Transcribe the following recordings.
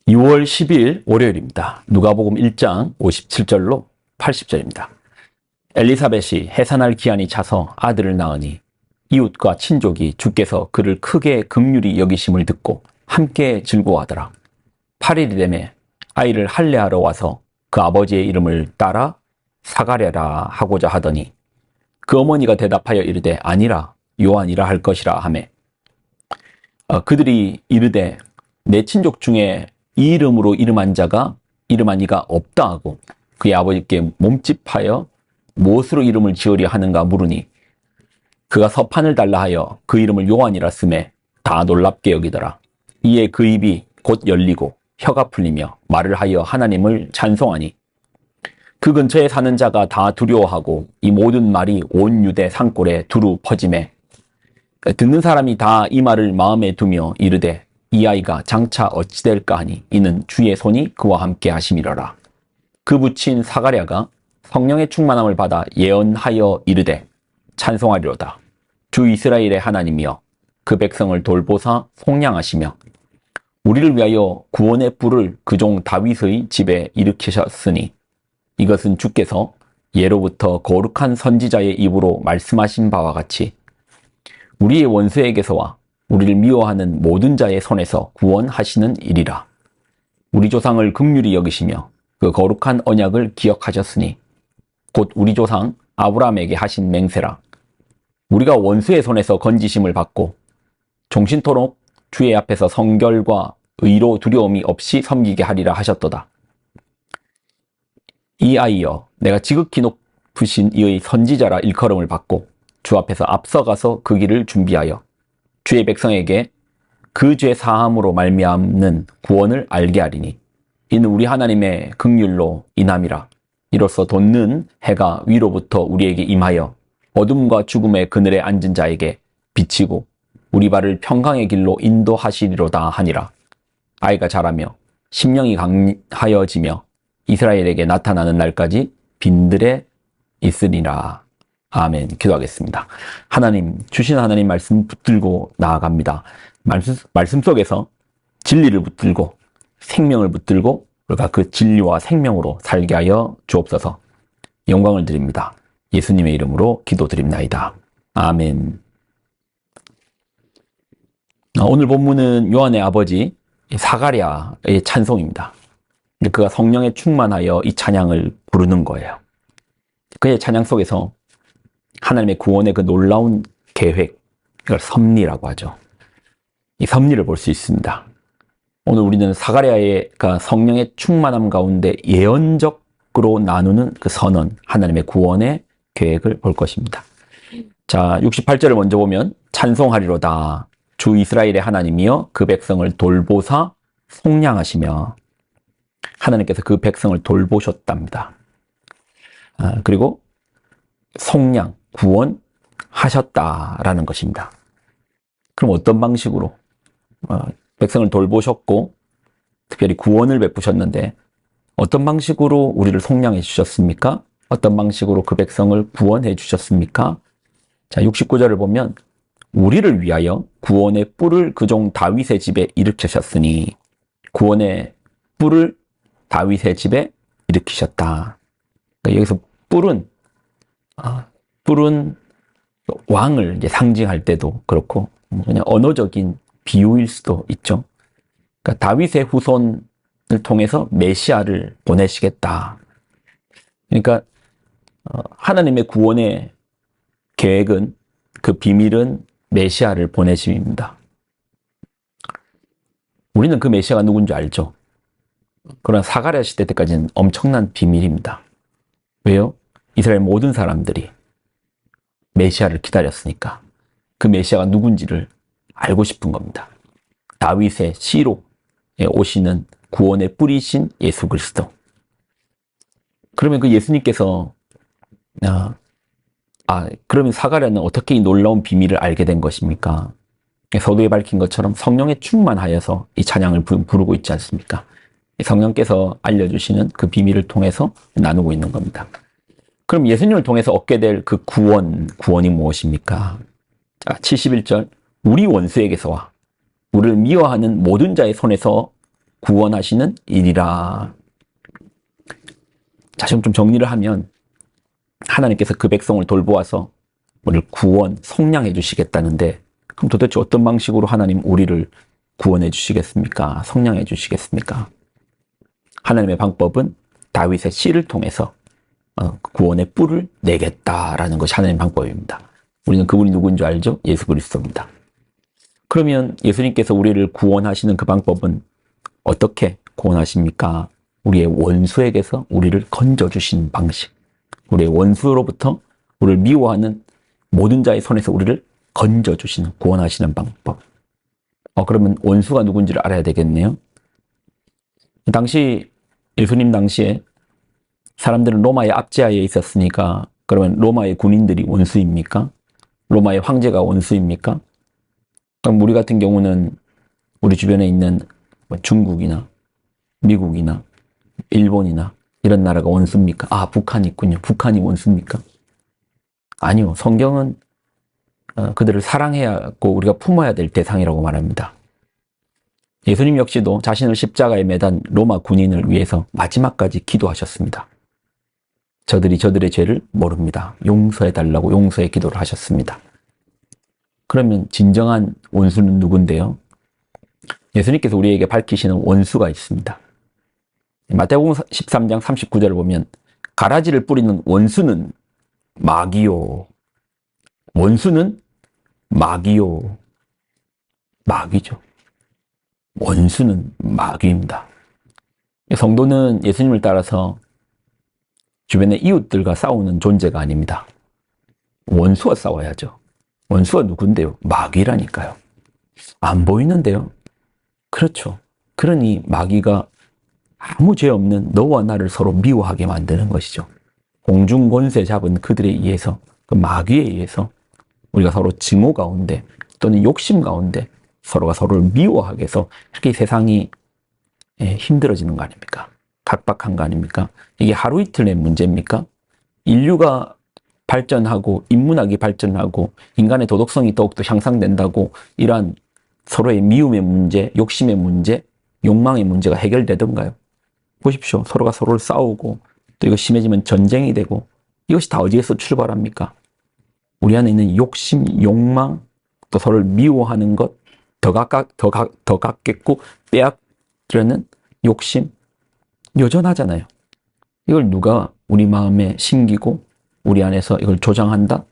2월 10일 월요일입니다. 누가복음 1장 57절로 80절입니다. 엘리사벳이 해산할 기한이 차서 아들을 낳으니 이웃과 친족이 주께서 그를 크게 긍휼히 여기심을 듣고 함께 즐거워하더라. 8일이 되매 아이를 할례하러 와서 그 아버지의 이름을 따라 사가랴라 하고자 하더니 그 어머니가 대답하여 이르되 아니라 요한이라 할 것이라 하매 그들이 이르되 내 친족 중에 이 이름으로 이름한 이가 없다 하고 그의 아버지께 몸집하여 무엇으로 이름을 지으려 하는가 물으니 그가 서판을 달라 하여 그 이름을 요한이라 쓰매 다 놀랍게 여기더라. 이에 그 입이 곧 열리고 혀가 풀리며 말을 하여 하나님을 찬송하니 그 근처에 사는 자가 다 두려워하고 이 모든 말이 온 유대 산골에 두루 퍼지매 듣는 사람이 다 이 말을 마음에 두며 이르되 이 아이가 장차 어찌 될까 하니 이는 주의 손이 그와 함께 하심이러라. 그 부친 사가랴가 성령의 충만함을 받아 예언하여 이르되 찬송하리로다. 주 이스라엘의 하나님이여 그 백성을 돌보사 속량하시며 우리를 위하여 구원의 뿔을 그 종 다윗의 집에 일으키셨으니 이것은 주께서 예로부터 거룩한 선지자의 입으로 말씀하신 바와 같이 우리의 원수에게서와 우리를 미워하는 모든 자의 손에서 구원하시는 일이라. 우리 조상을 긍휼히 여기시며 그 거룩한 언약을 기억하셨으니 곧 우리 조상 아브라함에게 하신 맹세라. 우리가 원수의 손에서 건지심을 받고 종신토록 주의 앞에서 성결과 의로 두려움이 없이 섬기게 하리라 하셨도다. 이 아이여 내가 지극히 높으신 이의 선지자라 일컬음을 받고 주 앞에서 앞서가서 그 길을 준비하여 주의 백성에게 그 죄 사함으로 말미암는 구원을 알게 하리니 이는 우리 하나님의 긍휼로 인함이라. 이로써 돋는 해가 위로부터 우리에게 임하여 어둠과 죽음의 그늘에 앉은 자에게 비치고 우리 발을 평강의 길로 인도하시리로다 하니라. 아이가 자라며 심령이 강하여지며 이스라엘에게 나타나는 날까지 빈들에 있으리라. 아멘. 기도하겠습니다. 하나님, 주신 하나님 말씀 붙들고 나아갑니다. 말씀 속에서 진리를 붙들고 생명을 붙들고 우리가 그 진리와 생명으로 살게 하여 주옵소서. 영광을 드립니다. 예수님의 이름으로 기도드립나이다. 아멘. 오늘 본문은 요한의 아버지 사가랴의 찬송입니다. 그가 성령에 충만하여 이 찬양을 부르는 거예요. 그의 찬양 속에서 하나님의 구원의 그 놀라운 계획, 이걸 섭리라고 하죠. 이 섭리를 볼 수 있습니다. 오늘 우리는 사가랴의 성령의 충만함 가운데 예언적으로 나누는 그 선언, 하나님의 구원의 계획을 볼 것입니다. 자, 68절을 먼저 보면 찬송하리로다. 주 이스라엘의 하나님이여 그 백성을 돌보사 속량하시며 하나님께서 그 백성을 돌보셨답니다. 그리고 속량, 구원하셨다라는 것입니다. 그럼 어떤 방식으로 백성을 돌보셨고 특별히 구원을 베푸셨는데 어떤 방식으로 우리를 속량해 주셨습니까? 어떤 방식으로 그 백성을 구원해 주셨습니까? 자, 69절을 보면 우리를 위하여 구원의 뿔을 그 종 다윗의 집에 일으키셨으니 구원의 뿔을 다윗의 집에 일으키셨다. 그러니까 여기서 뿔은 왕을 이제 상징할 때도 그렇고 그냥 언어적인 비유일 수도 있죠. 그러니까 다윗의 후손을 통해서 메시아를 보내시겠다. 그러니까 하나님의 구원의 계획은 그 비밀은 메시아를 보내심입니다. 우리는 그 메시아가 누군지 알죠. 그러나 사가랴 시대 때까지는 엄청난 비밀입니다. 왜요? 이스라엘 모든 사람들이 메시아를 기다렸으니까 그 메시아가 누군지를 알고 싶은 겁니다. 다윗의 씨로 오시는 구원의 뿌리신 예수 그리스도. 그러면 그 예수님께서 그러면 사가랴는 어떻게 이 놀라운 비밀을 알게 된 것입니까? 서두에 밝힌 것처럼 성령에 충만하여서 이 찬양을 부르고 있지 않습니까? 성령께서 알려주시는 그 비밀을 통해서 나누고 있는 겁니다. 그럼 예수님을 통해서 얻게 될 그 구원이 무엇입니까? 자, 71절 우리 원수에게서와 우리를 미워하는 모든 자의 손에서 구원하시는 일이라. 자, 지금 좀 정리를 하면 하나님께서 그 백성을 돌보아서 우리를 구원, 속량해 주시겠다는데, 그럼 도대체 어떤 방식으로 하나님 우리를 구원해 주시겠습니까? 속량해 주시겠습니까? 하나님의 방법은 다윗의 씨를 통해서 구원의 뿔을 내겠다라는 것이 하나님의 방법입니다. 우리는 그분이 누구인 줄 알죠? 예수 그리스도입니다. 그러면 예수님께서 우리를 구원하시는 그 방법은 어떻게 구원하십니까? 우리의 원수에게서 우리를 건져주시는 방식. 우리의 원수로부터 우리를 미워하는 모든 자의 손에서 우리를 건져주시는, 구원하시는 방법. 그러면 원수가 누군지를 알아야 되겠네요. 당시, 예수님 당시에 사람들은 로마의 압제하에 있었으니까, 그러면 로마의 군인들이 원수입니까? 로마의 황제가 원수입니까? 그럼 우리 같은 경우는 우리 주변에 있는 중국이나 미국이나 일본이나 이런 나라가 원수입니까? 아, 북한이 있군요. 북한이 원수입니까? 아니요. 성경은 그들을 사랑해야 하고 우리가 품어야 될 대상이라고 말합니다. 예수님 역시도 자신을 십자가에 매단 로마 군인을 위해서 마지막까지 기도하셨습니다. 저들이 저들의 죄를 모릅니다. 용서해달라고 용서의 기도를 하셨습니다. 그러면 진정한 원수는 누군데요? 예수님께서 우리에게 밝히시는 원수가 있습니다. 마태복음 13장 39절을 보면 가라지를 뿌리는 원수는 마귀요. 원수는 마귀요. 마귀죠. 원수는 마귀입니다. 성도는 예수님을 따라서 주변의 이웃들과 싸우는 존재가 아닙니다. 원수와 싸워야죠. 원수가 누군데요? 마귀라니까요. 안 보이는데요? 그렇죠. 그러니 마귀가 아무 죄 없는 너와 나를 서로 미워하게 만드는 것이죠. 공중 권세 잡은 그들에 의해서, 그 마귀에 의해서 우리가 서로 증오 가운데 또는 욕심 가운데 서로가 서로를 미워하게 해서 이렇게 세상이 힘들어지는 거 아닙니까? 각박한 거 아닙니까? 이게 하루 이틀의 문제입니까? 인류가 발전하고 인문학이 발전하고 인간의 도덕성이 더욱더 향상된다고 이러한 서로의 미움의 문제, 욕심의 문제, 욕망의 문제가 해결되던가요? 보십시오. 서로가 서로를 싸우고 또 이거 심해지면 전쟁이 되고 이것이 다 어디에서 출발합니까? 우리 안에 있는 욕심, 욕망, 또 서로를 미워하는 것, 더 갖겠고 빼앗으려는 욕심 여전하잖아요. 이걸 누가 우리 마음에 심기고 우리 안에서 이걸 조장한다?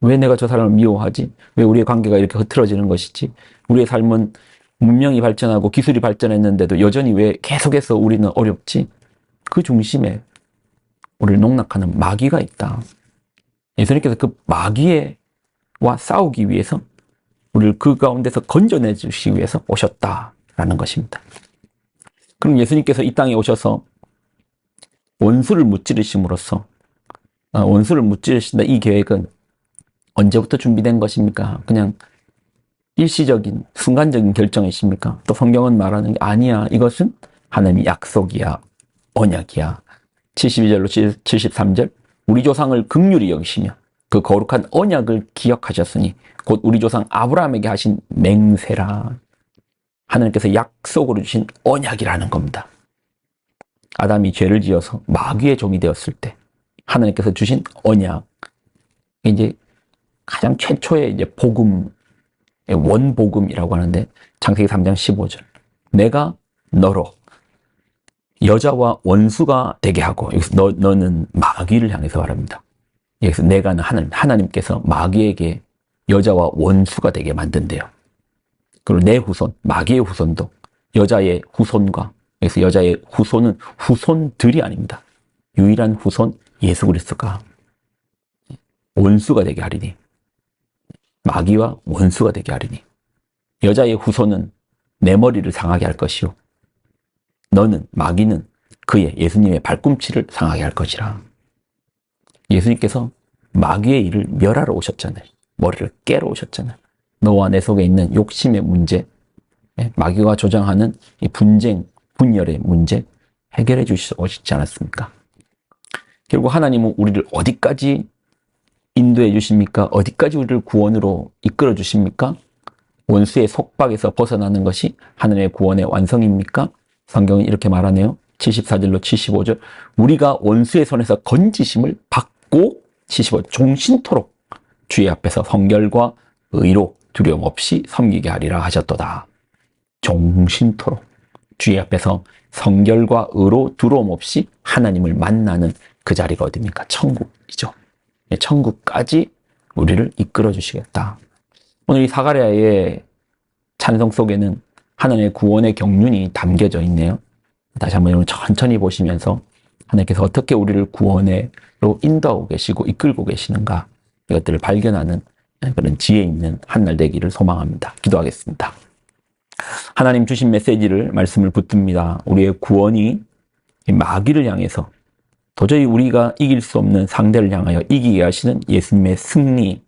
왜 내가 저 사람을 미워하지? 왜 우리의 관계가 이렇게 흐트러지는 것이지? 우리의 삶은 문명이 발전하고 기술이 발전했는데도 여전히 왜 계속해서 우리는 어렵지? 그 중심에 우리를 농락하는 마귀가 있다. 예수님께서 그 마귀와 싸우기 위해서 우리를 그 가운데서 건져내 주시기 위해서 오셨다라는 것입니다. 그럼 예수님께서 이 땅에 오셔서 원수를 무찌르심으로써 원수를 무찌르신다, 이 계획은 언제부터 준비된 것입니까? 그냥 일시적인 순간적인 결정이십니까? 또 성경은 말하는 게 아니야. 이것은 하나님의 약속이야. 언약이야. 72절로 73절 우리 조상을 긍휼히 여기시며 그 거룩한 언약을 기억하셨으니 곧 우리 조상 아브라함에게 하신 맹세라. 하나님께서 약속으로 주신 언약이라는 겁니다. 아담이 죄를 지어서 마귀의 종이 되었을 때 하나님께서 주신 언약, 이제 가장 최초의 이제 복음, 원복음이라고 하는데 창세기 3장 15절 내가 너로 여자와 원수가 되게 하고, 여기서 너는 마귀를 향해서 말합니다. 여기서 내가는 하나님께서 마귀에게 여자와 원수가 되게 만든대요. 그리고 내 후손, 마귀의 후손도 여자의 후손과, 여기서 여자의 후손은 후손들이 아닙니다. 유일한 후손 예수 그리스도가 원수가 되게 하리니, 마귀와 원수가 되게 하리니, 여자의 후손은 내 머리를 상하게 할 것이요 너는, 마귀는 그의, 예수님의 발꿈치를 상하게 할 것이라. 예수님께서 마귀의 일을 멸하러 오셨잖아요. 머리를 깨러 오셨잖아요. 너와 내 속에 있는 욕심의 문제, 마귀가 조장하는 이 분쟁, 분열의 문제 해결해 주시지 않았습니까? 결국 하나님은 우리를 어디까지 인도해 주십니까? 어디까지 우리를 구원으로 이끌어 주십니까? 원수의 속박에서 벗어나는 것이 하나님의 구원의 완성입니까? 성경은 이렇게 말하네요. 74절로 75절. 우리가 원수의 손에서 건지심을 받고 75, 종신토록 주의 앞에서 성결과 의로 두려움 없이 섬기게 하리라 하셨도다. 종신토록 주의 앞에서 성결과 의로 두려움 없이 하나님을 만나는 그 자리가 어디입니까? 천국이죠. 천국까지 우리를 이끌어 주시겠다. 오늘 이 사가랴의 찬송 속에는 하나님의 구원의 경륜이 담겨져 있네요. 다시 한번 여러분 천천히 보시면서 하나님께서 어떻게 우리를 구원으로 인도하고 계시고 이끌고 계시는가, 이것들을 발견하는 그런 지혜 있는 한 날 되기를 소망합니다. 기도하겠습니다. 하나님 주신 메시지를, 말씀을 붙듭니다. 우리의 구원이 마귀를 향해서 도저히 우리가 이길 수 없는 상대를 향하여 이기게 하시는 예수님의 승리,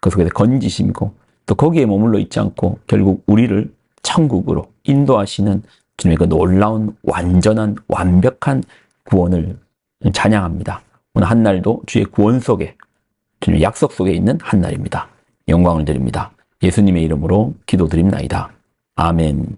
그 속에서 건지심이고, 또 거기에 머물러 있지 않고 결국 우리를 천국으로 인도하시는 주님의 그 놀라운 완전한 완벽한 구원을 찬양합니다. 오늘 한 날도 주의 구원 속에, 주님의 약속 속에 있는 한 날입니다. 영광을 드립니다. 예수님의 이름으로 기도드립나이다. 아멘.